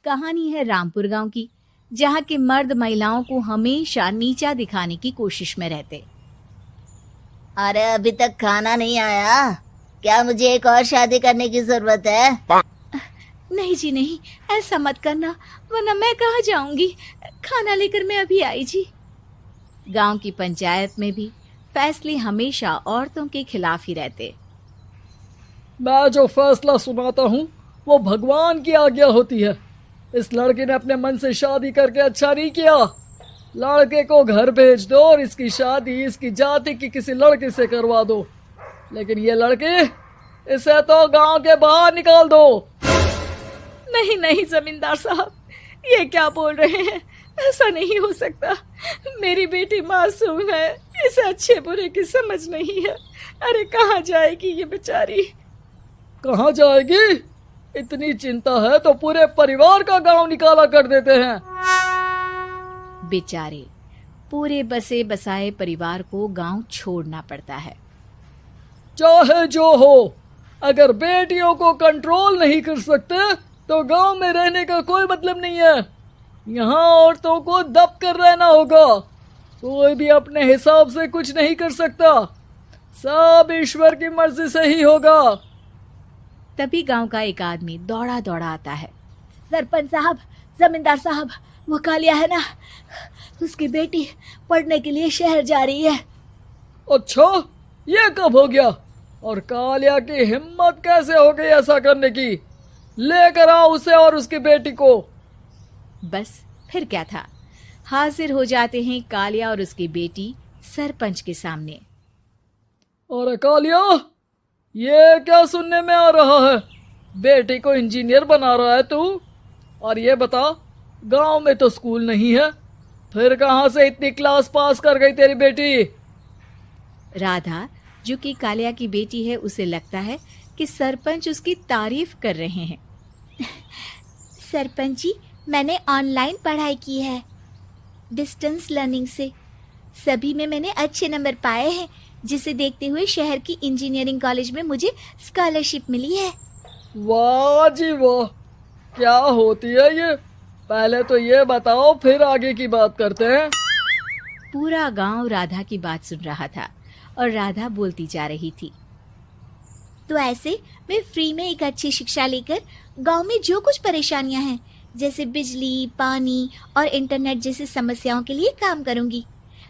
कहानी है रामपुर गांव की, जहां के मर्द महिलाओं को हमेशा नीचा दिखाने की कोशिश में रहते। अरे अभी तक खाना नहीं आया क्या? मुझे एक और शादी करने की जरूरत है। नहीं जी नहीं, ऐसा मत करना, वरना मैं कहाँ जाऊंगी। खाना लेकर मैं अभी आई जी। गांव की पंचायत में भी फैसले हमेशा औरतों के खिलाफ ही रहते। मैं जो फैसला सुनाता हूँ वो भगवान की आज्ञा होती है। इस लड़के ने अपने मन से शादी करके अच्छा नहीं किया। लड़के को घर भेज दो और इसकी शादी इसकी जाति की किसी लड़के से करवा दो, लेकिन ये लड़की, इसे तो गांव के बाहर निकाल दो। नहीं नहीं जमींदार साहब, ये क्या बोल रहे हैं? ऐसा नहीं हो सकता। मेरी बेटी मासूम है, इसे अच्छे बुरे की समझ नहीं है। अरे कहाँ जाएगी ये बेचारी? कहाँ जाएगी? इतनी चिंता है तो पूरे परिवार का गांव निकाला कर देते हैं। बेचारे पूरे बसे बसाए परिवार को गांव छोड़ना पड़ता है। चाहे जो हो, अगर बेटियों को कंट्रोल नहीं कर सकते तो गांव में रहने का कोई मतलब नहीं है। यहाँ औरतों को दब कर रहना होगा। कोई भी अपने हिसाब से कुछ नहीं कर सकता, सब ईश्वर की मर्जी से ही होगा। तभी गांव का एक आदमी दौड़ा दौड़ा आता है। सरपंच साहब, जमींदार साहब, वो कालिया है ना, उसकी बेटी पढ़ने के लिए शहर जा रही है। अच्छा, ये कब हो गया? और कालिया की हिम्मत कैसे हो गई ऐसा करने की? लेकर आओ उसे और उसकी बेटी को। बस फिर क्या था, हाजिर हो जाते हैं कालिया और उसकी बेटी सरपंच के सामने। अरे कालिया, ये क्या सुनने में आ रहा है? बेटी को इंजीनियर बना रहा है तू? और ये बता, गांव में तो स्कूल नहीं है, फिर कहां से इतनी क्लास पास कर गई तेरी बेटी? राधा, जो कि कालिया की बेटी है, उसे लगता है कि सरपंच उसकी तारीफ कर रहे हैं। सरपंच जी, मैंने ऑनलाइन पढ़ाई की है, डिस्टेंस लर्निंग से। सभी में मैंने अच्छे नंबर पाए हैं, जिसे देखते हुए शहर की इंजीनियरिंग कॉलेज में मुझे स्कॉलरशिप मिली है। वाह जी वाह, क्या होती है ये? पहले तो ये बताओ, फिर आगे की बात करते हैं। पूरा गांव राधा की बात सुन रहा था और राधा बोलती जा रही थी। तो ऐसे मैं फ्री में एक अच्छी शिक्षा लेकर गांव में जो कुछ परेशानियां हैं, जैसे बिजली, पानी और इंटरनेट जैसी समस्याओं के लिए काम करूंगी।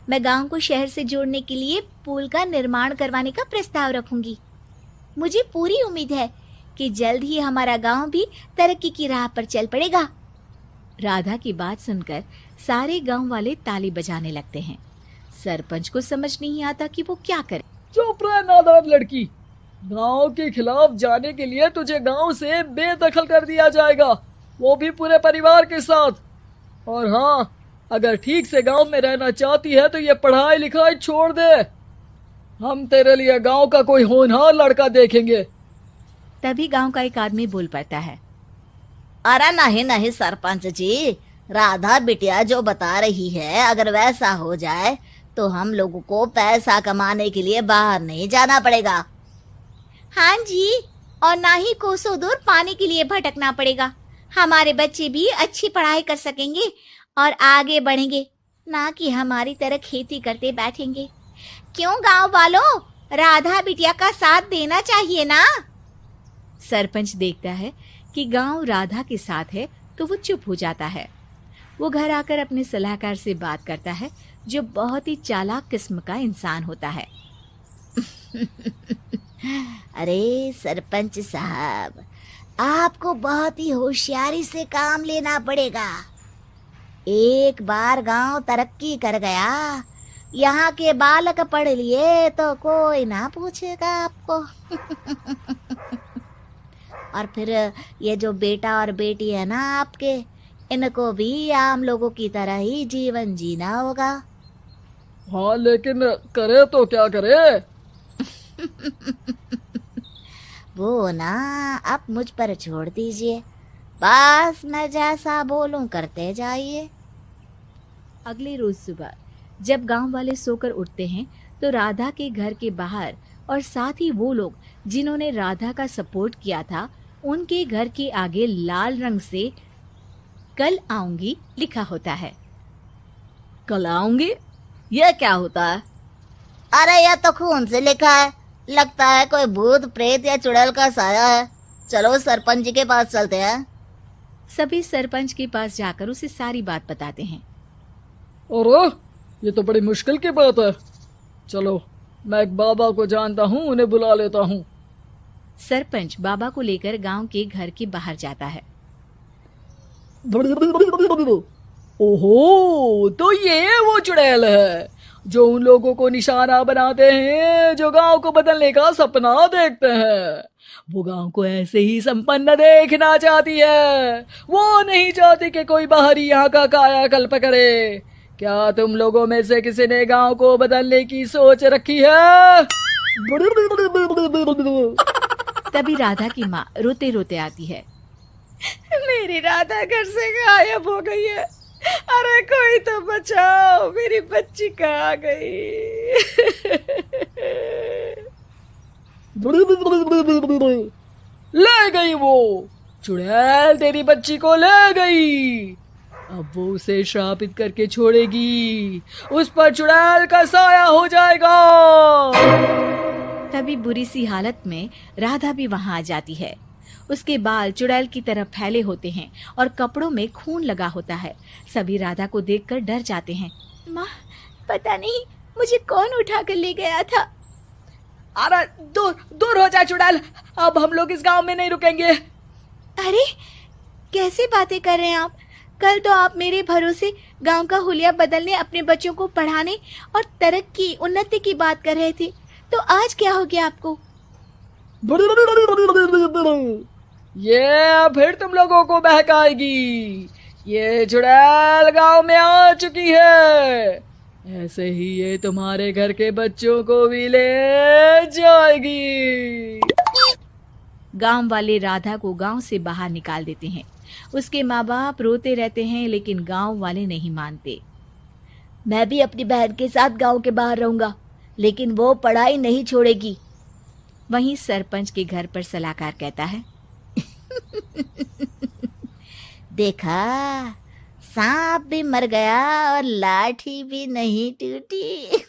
मैं गांव को शहर से जोड़ने के लिए पुल का निर्माण करवाने का प्रस्ताव रखूंगी। मुझे पूरी उम्मीद है कि जल्द ही हमारा गांव भी तरक्की की राह पर चल पड़ेगा। राधा की बात सुनकर सारे गांव वाले ताली बजाने लगते हैं। सरपंच को समझ नहीं आता कि वो क्या करे। चुप रह नादान लड़की, गांव के खिलाफ जाने के लिए तुझे गांव से बेदखल कर दिया जाएगा, वो भी पूरे परिवार के साथ। और हाँ, अगर ठीक से गांव में रहना चाहती है तो ये पढ़ाई लिखाई छोड़ दे। हम तेरे लिए गांव का कोई होनहार लड़का देखेंगे। तभी गांव का एक आदमी बोल पड़ता है। अरे नहीं नहीं सरपंच जी, राधा बिटिया जो बता रही है, अगर वैसा हो जाए तो हम लोगों को पैसा कमाने के लिए बाहर नहीं जाना पड़ेगा। हाँ जी, और ना ही कोसों दूर पानी के लिए भटकना पड़ेगा। हमारे बच्चे भी अच्छी पढ़ाई कर सकेंगे और आगे बढ़ेंगे, ना कि हमारी तरह खेती करते बैठेंगे। क्यों गांव वालों, राधा बिटिया का साथ देना चाहिए ना। सरपंच देखता है कि गांव राधा के साथ है तो वो चुप हो जाता है। वो घर आकर अपने सलाहकार से बात करता है, जो बहुत ही चालाक किस्म का इंसान होता है। अरे सरपंच साहब, आपको बहुत ही होशियारी से काम लेना पड़ेगा। एक बार गांव तरक्की कर गया, यहाँ के बालक पढ़ लिए तो कोई ना पूछेगा आपको। और फिर ये जो बेटा और बेटी है ना आपके, इनको भी आम लोगों की तरह ही जीवन जीना होगा। हाँ, लेकिन करे तो क्या करे? वो ना आप मुझ पर छोड़ दीजिए, बस मैं जैसा बोलूं करते जाइए। अगले रोज सुबह जब गांव वाले सोकर उठते हैं तो राधा के घर के बाहर और साथ ही वो लोग जिन्होंने राधा का सपोर्ट किया था, उनके घर के आगे लाल रंग से कल आऊंगी लिखा होता है। कल आऊंगी, यह क्या होता है? अरे यह तो खून से लिखा है, लगता है कोई भूत प्रेत या चुड़ैल का साया है। चलो सरपंच जी के पास चलते हैं। सभी सरपंच के पास जाकर उसे सारी बात बताते हैं। अरे ये तो बड़ी मुश्किल की बात है। चलो मैं एक बाबा को जानता हूँ, उन्हें बुला लेता हूँ। सरपंच बाबा को लेकर गांव के घर के बाहर जाता है। ओहो, तो ये वो चुड़ैल है जो उन लोगों को निशाना बनाते हैं जो गांव को बदलने का सपना देखते हैं। वो गांव को ऐसे ही संपन्न देखना चाहती है, वो नहीं चाहती कि कोई बाहरी यहाँ का कायाकल्प करे। क्या तुम लोगों में से किसी ने गांव को बदलने की सोच रखी है? तभी राधा की माँ रोते रोते आती है। मेरी राधा घर से गायब हो गई है। अरे कोई तो बचाओ, मेरी बच्ची कहाँ गई? ले गई वो चुड़ैल, तेरी बच्ची को ले गई। अब वो उसे श्रापित करके छोड़ेगी, उस पर चुड़ैल का साया हो जाएगा। तभी बुरी सी हालत में राधा भी वहां आ जाती है। उसके बाल चुड़ैल की तरह फैले होते हैं और कपड़ों में खून लगा होता है। सभी राधा को देखकर डर जाते हैं। माँ, पता नहीं मुझे कौन उठा कर ले गया था। अरे दूर दूर हो जा चुड़ैल, अब हम लोग इस गांव में नहीं रुकेंगे। अरे कैसे बातें कर रहे हैं आप? कल तो आप मेरे भरोसे गांव का हुलिया बदलने, अपने बच्चों को पढ़ाने और तरक्की उन्नति की बात कर रहे थे, तो आज क्या हो गया आपको? ये फिर तुम लोगों को बहकाएगी। ये चुड़ैल गांव में आ चुकी है, ऐसे ही ये तुम्हारे घर के बच्चों को भी ले जाएगी। गांव वाले राधा को गांव से बाहर निकाल देते हैं। उसके माँ बाप रोते रहते हैं, लेकिन गांव वाले नहीं मानते। मैं भी अपनी बहन के साथ गांव के बाहर रहूंगा, लेकिन वो पढ़ाई नहीं छोड़ेगी। वहीं सरपंच के घर पर सलाहकार कहता है। देखा, सांप भी मर गया और लाठी भी नहीं टूटी।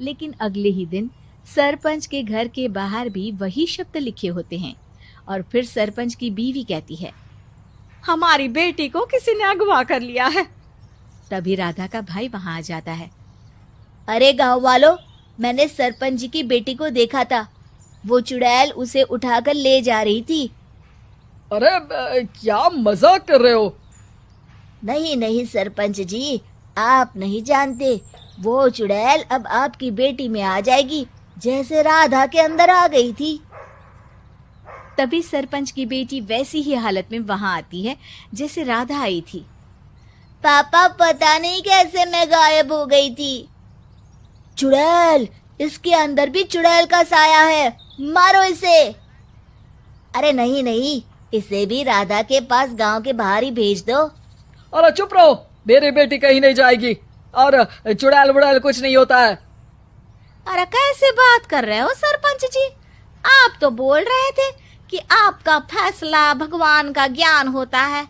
लेकिन अगले ही दिन सरपंच के घर के बाहर भी वही शब्द लिखे होते हैं। और फिर सरपंच की बीवी कहती है, हमारी बेटी को किसी ने अगवा कर लिया है। तभी राधा का भाई वहां आ जाता है। अरे गांव वालों, मैंने सरपंच जी की बेटी को देखा था। वो चुड़ैल उसे उठाकर ले जा रही थी। अरे क्या मजाक कर रहे हो? नहीं नहीं सरपंच जी, आप नहीं जानते। वो चुड़ैल अब आपकी बेटी में आ जाएगी, जैसे राधा के अंदर आ गई थी। तभी सरपंच की बेटी वैसी ही हालत में वहां आती है जैसे राधा आई थी। पापा, पता नहीं कैसे मैं गायब हो गई थी। चुड़ैल, इसके अंदर भी चुड़ैल का साया है, मारो इसे। अरे नहीं नहीं, इसे भी राधा के पास गांव के बाहर ही भेज दो। अरे चुप रहो, मेरी बेटी कहीं नहीं जाएगी और चुड़ैल वुड़ैल कुछ नहीं होता है। अरे कैसे बात कर रहे हो सरपंच जी? आप तो बोल रहे थे कि आपका फैसला भगवान का ज्ञान होता है,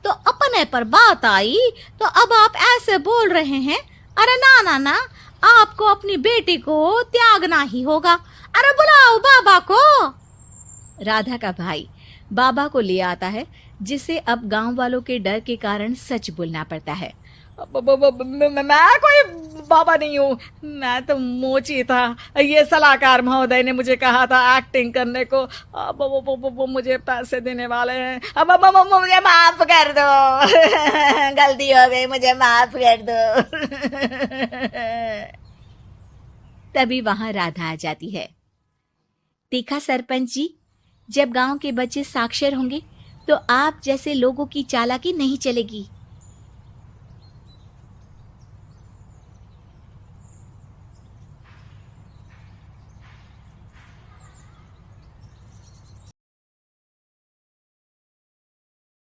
तो अपने पर बात आई तो अब आप ऐसे बोल रहे हैं। अरे ना ना ना, आपको अपनी बेटी को त्यागना ही होगा। अरे बुलाओ बाबा को। राधा का भाई बाबा को ले आता है, जिसे अब गांव वालों के डर के कारण सच बोलना पड़ता है। मैं कोई बाबा नहीं हूँ, मैं तो मोची था। ये सलाहकार महोदय ने मुझे कहा था एक्टिंग करने को। अब वो मुझे पैसे देने वाले हैं। अब मुझे माफ कर दो। गलती हो गई, मुझे माफ कर दो। तभी वहां राधा आ जाती है। देखा सरपंच जी, जब गांव के बच्चे साक्षर होंगे तो आप जैसे लोगों की चालाकी नहीं चलेगी।